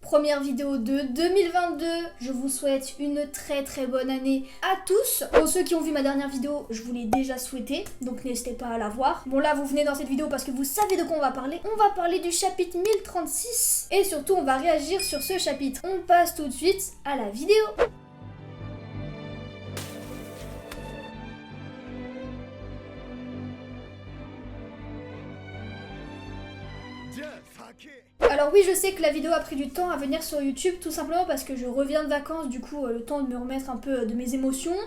première vidéo de 2022. Je vous souhaite une très bonne année à tous. Pour ceux qui ont vu ma dernière vidéo, je vous l'ai déjà souhaité, donc n'hésitez pas à la voir. Bon là, vous venez dans cette vidéo parce que vous savez de quoi on va parler. On va parler du chapitre 1036 et surtout on va réagir sur ce chapitre. On passe tout de suite à la vidéo. Alors oui, je sais que la vidéo a pris du temps à venir sur YouTube, tout simplement parce que je reviens de vacances, du coup le temps de me remettre un peu de mes émotions.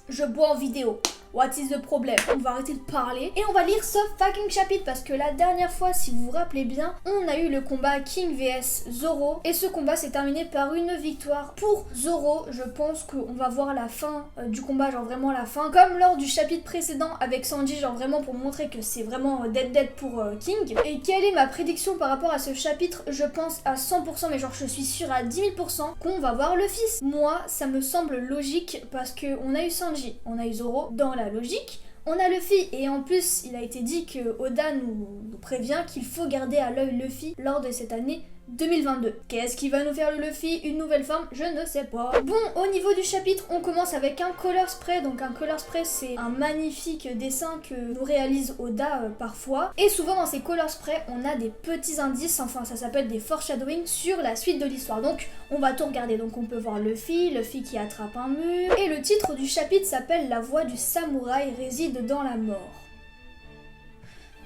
Je bois en vidéo. What is the problem? On va arrêter de parler et on va lire ce fucking chapitre parce que la dernière fois, si vous vous rappelez bien, on a eu le combat King vs Zoro et ce combat s'est terminé par une victoire pour Zoro. Je pense qu'on va voir la fin du combat, genre vraiment la fin, comme lors du chapitre précédent avec Sanji, genre vraiment pour montrer que c'est vraiment dead pour King. Et quelle est ma prédiction par rapport à ce chapitre? Je pense à 100%, mais genre je suis sûre à 10 000% qu'on va voir le fils. Moi, ça me semble logique parce qu'on a eu Sanji, on a eu Zoro dans la logique, on a Luffy et en plus il a été dit que Oda nous prévient qu'il faut garder à l'œil Luffy lors de cette année 2022. Qu'est-ce qui va nous faire le Luffy? Une nouvelle forme? Je ne sais pas. Bon, au niveau du chapitre, on commence avec un color spray. Donc un color spray, c'est un magnifique dessin que nous réalise Oda parfois. Et souvent dans ces color spray, on a des petits indices, enfin ça s'appelle des foreshadowing sur la suite de l'histoire. Donc on va tout regarder. Donc on peut voir Luffy qui attrape un mur. Et le titre du chapitre s'appelle La voix du samouraï réside dans la mort.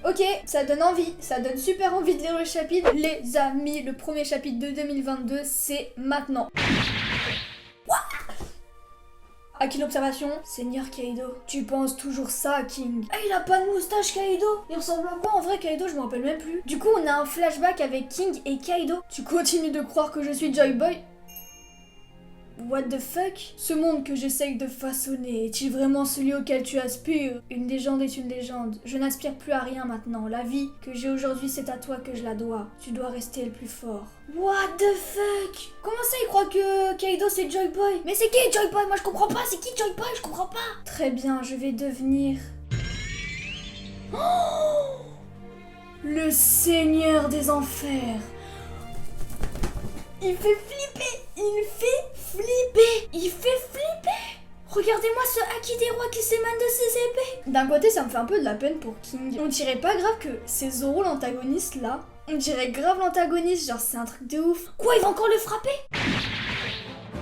Ok, ça donne envie, ça donne super envie de lire le chapitre. Les amis, le premier chapitre de 2022, c'est maintenant. Aki l'observation, Seigneur Kaido, tu penses toujours ça, King? Ah, il a pas de moustache, Kaido. Il ressemble à quoi en vrai, Kaido? Je me rappelle même plus. Du coup, on a un flashback avec King et Kaido. Tu continues de croire que je suis Joy Boy? What the fuck? Ce monde que j'essaye de façonner, est-il vraiment celui auquel tu aspires? Une légende est une légende. Je n'aspire plus à rien maintenant. La vie que j'ai aujourd'hui, c'est à toi que je la dois. Tu dois rester le plus fort. What the fuck? Comment ça, il croit que Kaido c'est Joy Boy? Mais c'est qui Joy Boy? Moi je comprends pas. C'est qui Joy Boy? Je comprends pas. Très bien, je vais devenir... Oh, le Seigneur des Enfers. Il fait flipper. Il fait flipper. Il fait flipper. Regardez-moi ce haki des rois qui s'émane de ses épées. D'un côté, ça me fait un peu de la peine pour King. On dirait pas grave que c'est Zoro l'antagoniste là. On dirait grave l'antagoniste, genre c'est un truc de ouf. Quoi, il va encore le frapper?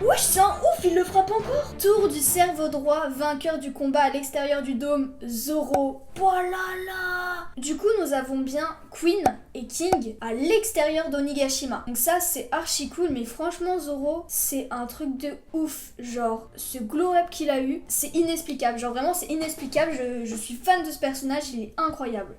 Wesh, c'est un ouf, il le frappe encore. Tour du cerveau droit, vainqueur du combat à l'extérieur du dôme, Zoro. Oh là là. Du coup, nous avons bien Queen et King à l'extérieur d'Onigashima. Donc ça, c'est archi cool, mais franchement, Zoro, c'est un truc de ouf. Genre, ce glow-up qu'il a eu, c'est inexplicable. Genre vraiment, c'est inexplicable. Je suis fan de ce personnage, il est incroyable.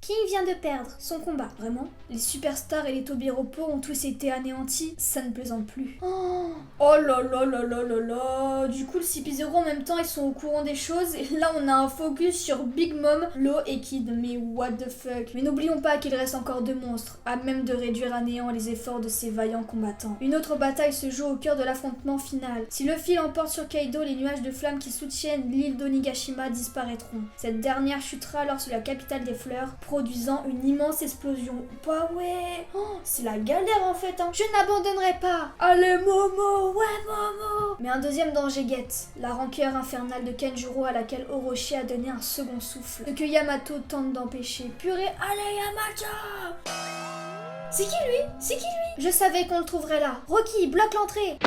King vient de perdre son combat, vraiment. Les superstars et les Tobiropo ont tous été anéantis, ça ne plaisante plus. Oh là là là là là là. Du coup, le CP0 en même temps, ils sont au courant des choses. Et là, on a un focus sur Big Mom, Law et Kid. Mais what the fuck. Mais n'oublions pas qu'il reste encore 2 monstres, à même de réduire à néant les efforts de ces vaillants combattants. Une autre bataille se joue au cœur de l'affrontement final. Si Luffy l'emporte sur Kaido, les nuages de flammes qui soutiennent l'île d'Onigashima disparaîtront. Cette dernière chutera alors sur la capitale des fleurs, produisant une immense explosion. Bah ouais. Oh, c'est la galère en fait, hein. Je n'abandonnerai pas. Allez Momo, ouais Momo. Mais un deuxième danger guette. La rancœur infernale de Kenjuro à laquelle Orochi a donné un second souffle. Ce que Yamato tente d'empêcher. Purée, allez Yamato. C'est qui lui? C'est qui lui? Je savais qu'on le trouverait là. Rocky, bloque l'entrée.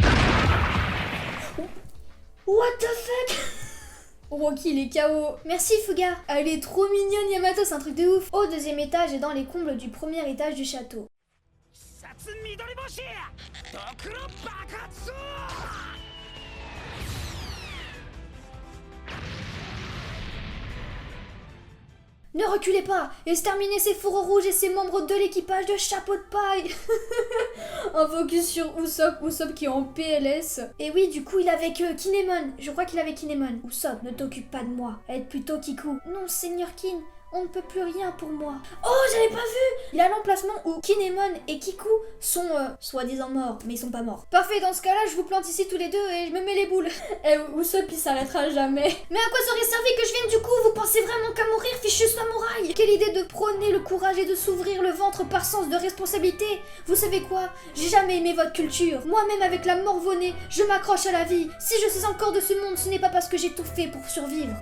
What the fuck? Rocky, il est KO. Merci Fuga. Elle est trop mignonne Yamato, c'est un truc de ouf. Au 2e étage et dans les combles du 1er étage du château. Ne reculez pas, exterminez ces fourreaux rouges et ces membres de l'équipage de Chapeau de Paille. Un focus sur Usopp qui est en PLS. Et oui, du coup, il est avec Kinemon. Je crois qu'il est avec Kinemon. Usopp, ne t'occupe pas de moi. Aide plutôt Kiku. Non, Seigneur Kin, on ne peut plus rien pour moi. Oh, j'avais pas vu. Il a l'emplacement où Kinemon et Kiku sont soi-disant morts, mais ils sont pas morts. Parfait, dans ce cas-là, je vous plante ici tous les deux et je me mets les boules. Et Usopp il s'arrêtera jamais. Mais à quoi ça aurait servi que je vienne du coup? Vous pensez vraiment qu'à mourir, fichu samouraï? Quelle idée de prôner le courage et de s'ouvrir le ventre par sens de responsabilité. Vous savez quoi? J'ai jamais aimé votre culture. Moi-même avec la morvonnée, je m'accroche à la vie. Si je suis encore de ce monde, ce n'est pas parce que j'ai tout fait pour survivre.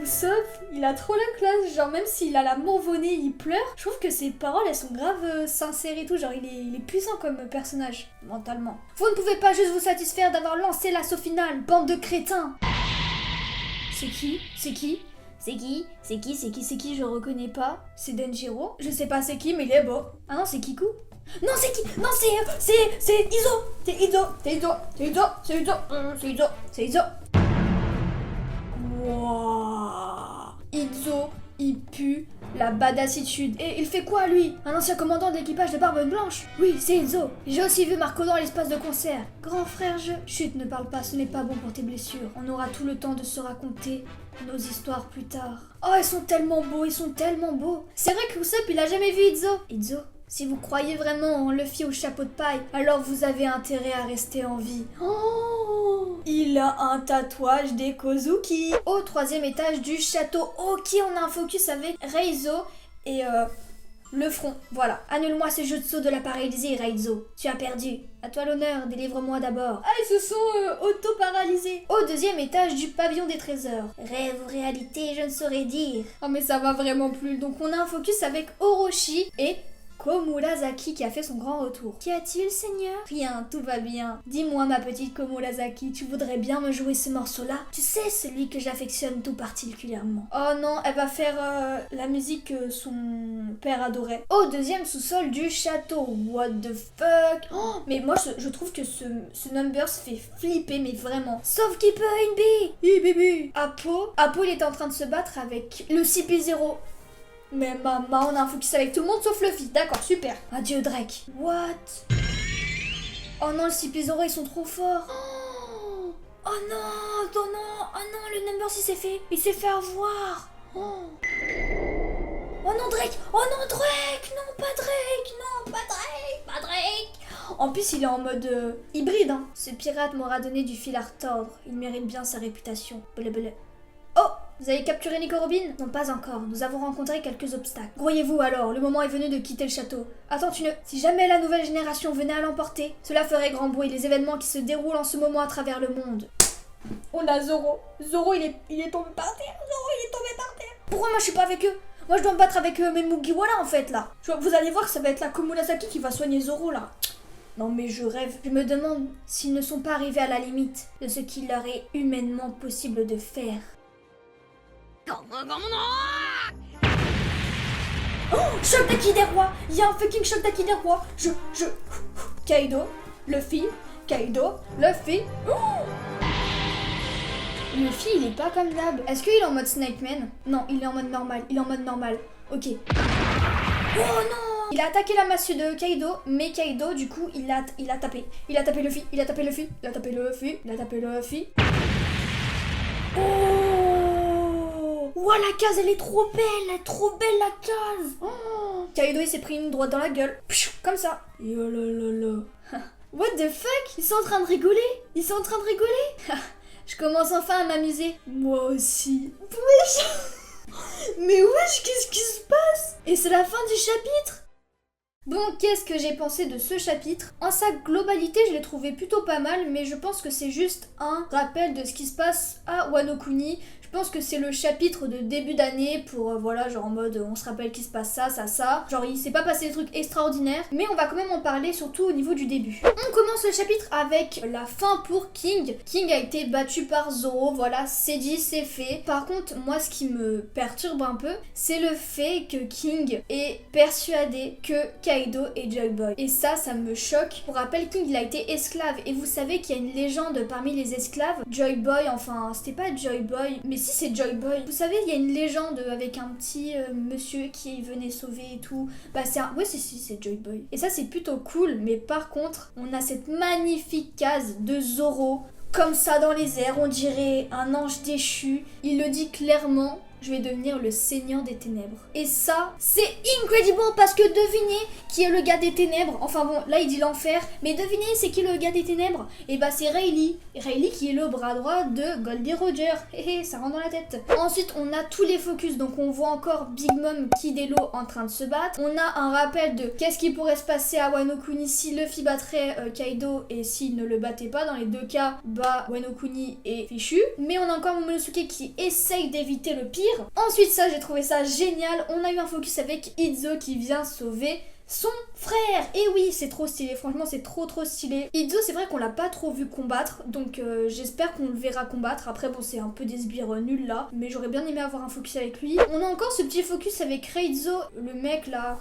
Usopp, il a trop la classe. Genre même s'il a la morvonnée, il pleure. Je trouve que ses paroles, elles sont grave sincères et tout. Genre il est puissant comme personnage, mentalement. Vous ne pouvez pas juste vous satisfaire d'avoir lancé l'assaut final, bande de crétins. C'est qui? C'est qui? C'est qui? Je reconnais pas. C'est Denjiro. Je sais pas c'est qui, mais il est beau. Ah non, c'est Kiku. Non, c'est qui? Non, c'est Izo. C'est Izo. Wouah. Izo, il pue la badassitude. Et il fait quoi, lui? Un ancien commandant de l'équipage de Barbe Blanche? Oui, c'est Izo. J'ai aussi vu Marco dans l'espace de concert. Grand frère, Chut, ne parle pas, ce n'est pas bon pour tes blessures. On aura tout le temps de se raconter nos histoires plus tard. Oh, ils sont tellement beaux. C'est vrai que Usopp, il a jamais vu Izo. Si vous croyez vraiment en Luffy au chapeau de paille, alors vous avez intérêt à rester en vie. Oh, il a un tatouage des Kozuki. Au 3e étage du château. Ok, on a un focus avec Reizo et le front. Voilà. Annule-moi ce jutsu de la paralysée, Reizo. Tu as perdu. À toi l'honneur, délivre-moi d'abord. Ah, ils se sont auto-paralysés. Au 2e étage du pavillon des trésors. Rêve ou réalité, je ne saurais dire. Oh mais ça va vraiment plus. Donc on a un focus avec Orochi et Komurasaki qui a fait son grand retour. Qu'y a-t-il, Seigneur? Rien, tout va bien. Dis-moi, ma petite Komurasaki, tu voudrais bien me jouer ce morceau-là? Tu sais, celui que j'affectionne tout particulièrement. Oh non, elle va faire la musique que son père adorait. Au 2e sous-sol du château. What the fuck? Oh, mais moi, je trouve que ce number se fait flipper, mais vraiment. Sauf qu'il peut une bille. Bébé. Apo, il est en train de se battre avec le CP0. Mais maman, on a un focus avec tout le monde sauf Luffy. D'accord, super. Adieu Drake. What? Oh non, le CP0, ils sont trop forts. Oh non, le number 6 il s'est fait avoir. Oh non, Drake. Oh non, Drake. Non, pas Drake. En plus, il est en mode hybride. Hein. Ce pirate m'aura donné du fil à retordre. Il mérite bien sa réputation. Blablabla. Oh, vous avez capturé Nico Robin? Non, pas encore. Nous avons rencontré quelques obstacles. Grouillez-vous alors, le moment est venu de quitter le château. Attends, si jamais la nouvelle génération venait à l'emporter, cela ferait grand bruit, les événements qui se déroulent en ce moment à travers le monde. On a Zoro. Zoro, il est tombé par terre. Pourquoi moi je suis pas avec eux? Moi je dois me battre avec mes Mugiwara en fait là. Vous allez voir, ça va être la Komurasaki qui va soigner Zoro là. Non mais je rêve. Je me demande s'ils ne sont pas arrivés à la limite de ce qu'il leur est humainement possible de faire. Oh, choc d'Aki des rois. Il y a un fucking choc d'Aki des rois. Kaido, Luffy. Oh, Luffy, il est pas comme d'hab. Est-ce qu'il est en mode Snake Man? Non, il est en mode normal. Ok. Oh non! Il a attaqué la massue de Kaido, mais Kaido, du coup, il a tapé. Il a tapé Luffy. Oh, la case, elle est trop belle la case. Oh. Kaido, il s'est pris une droite dans la gueule. Pfiou, comme ça. Yo là. What the fuck? Ils sont en train de rigoler. Je commence enfin à m'amuser. Moi aussi. Wesh. Mais wesh, qu'est-ce qui se passe? Et c'est la fin du chapitre. Bon, qu'est-ce que j'ai pensé de ce chapitre? En sa globalité, je l'ai trouvé plutôt pas mal, mais je pense que c'est juste un rappel de ce qui se passe à Wano Kuni. Je pense que c'est le chapitre de début d'année pour, voilà, genre en mode on se rappelle qu'il se passe ça. Genre il s'est pas passé des trucs extraordinaires, mais on va quand même en parler surtout au niveau du début. On commence le chapitre avec la fin pour King. King a été battu par Zoro, voilà, c'est dit, c'est fait. Par contre, moi ce qui me perturbe un peu, c'est le fait que King est persuadé que Kaido est Joy Boy. Et ça me choque. Pour rappel, King il a été esclave, et vous savez qu'il y a une légende parmi les esclaves. Joy Boy, enfin c'était pas Joy Boy, mais si c'est Joy Boy. Vous savez, il y a une légende avec un petit monsieur qui venait sauver et tout. Bah c'est un... Ouais, c'est Joy Boy. Et ça c'est plutôt cool, mais par contre, on a cette magnifique case de Zoro, comme ça dans les airs, on dirait un ange déchu. Il le dit clairement, je vais devenir le Seigneur des Ténèbres. Et ça, c'est incredible parce que devinez qui est le gars des Ténèbres. Enfin bon, là il dit l'enfer, mais devinez c'est qui le gars des Ténèbres? Et bah c'est Rayleigh. Rayleigh qui est le bras droit de Goldie Roger. Hé hé, ça rentre dans la tête. Ensuite, on a tous les focus, donc on voit encore Big Mom, Kid et Lo en train de se battre. On a un rappel de qu'est-ce qui pourrait se passer à Wano Kuni si Luffy battrait Kaido et s'il ne le battait pas. Dans les deux cas, bah Wano Kuni est fichu. Mais on a encore Momonosuke qui essaye d'éviter le pire. Ensuite, ça, j'ai trouvé ça génial. On a eu un focus avec Izo qui vient sauver son frère. Et oui, c'est trop stylé, franchement c'est trop stylé. Izo, c'est vrai qu'on l'a pas trop vu combattre, donc j'espère qu'on le verra combattre. Après bon, c'est un peu des sbires nuls là, mais j'aurais bien aimé avoir un focus avec lui. On a encore ce petit focus avec Reizo, le mec là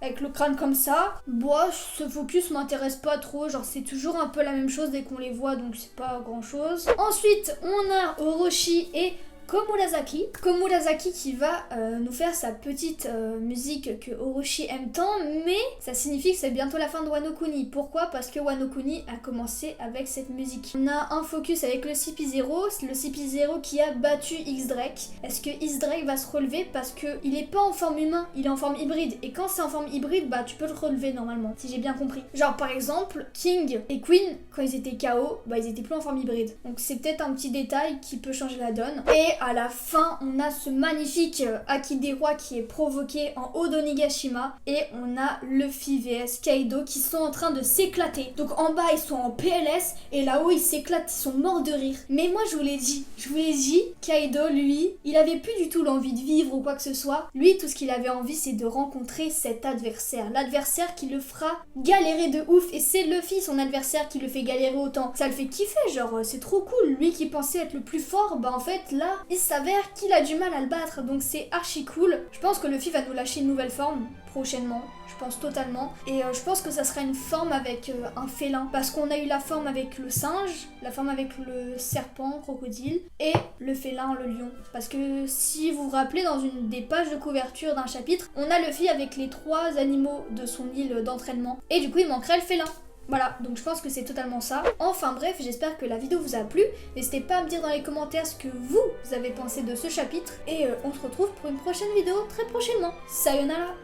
avec le crâne comme ça. Bon, ce focus m'intéresse pas trop, genre c'est toujours un peu la même chose dès qu'on les voit, donc c'est pas grand chose. Ensuite, on a Orochi et Komurasaki qui va nous faire sa petite musique que Orochi aime tant, mais ça signifie que c'est bientôt la fin de Wano Kuni. Pourquoi? Parce que Wano Kuni a commencé avec cette musique. On a un focus avec le CP0, le CP0 qui a battu X-Drake. Est-ce que X-Drake va se relever? Parce que il est pas en forme humain, il est en forme hybride. Et quand c'est en forme hybride, bah tu peux le relever normalement, si j'ai bien compris. Genre par exemple, King et Queen, quand ils étaient KO, bah ils étaient plus en forme hybride. Donc c'est peut-être un petit détail qui peut changer la donne. Et à la fin, on a ce magnifique Haki des Rois qui est provoqué en haut d'Onigashima. Et on a Luffy vs Kaido qui sont en train de s'éclater. Donc en bas, ils sont en PLS et là-haut, ils s'éclatent, ils sont morts de rire. Mais moi, je vous l'ai dit, Kaido, lui, il avait plus du tout l'envie de vivre ou quoi que ce soit. Lui, tout ce qu'il avait envie, c'est de rencontrer cet adversaire. L'adversaire qui le fera galérer de ouf. Et c'est Luffy, son adversaire, qui le fait galérer autant. Ça le fait kiffer, genre, c'est trop cool. Lui qui pensait être le plus fort, bah en fait, là, il s'avère qu'il a du mal à le battre, donc c'est archi cool. Je pense que Luffy va nous lâcher une nouvelle forme prochainement, je pense totalement. Et je pense que ça sera une forme avec un félin, parce qu'on a eu la forme avec le singe, la forme avec le serpent, crocodile, et le félin, le lion. Parce que si vous vous rappelez, dans une des pages de couverture d'un chapitre, on a Luffy avec les 3 animaux de son île d'entraînement. Et du coup, il manquerait le félin. Voilà, donc je pense que c'est totalement ça. Enfin bref, j'espère que la vidéo vous a plu. N'hésitez pas à me dire dans les commentaires ce que vous avez pensé de ce chapitre. Et on se retrouve pour une prochaine vidéo très prochainement. Sayonara!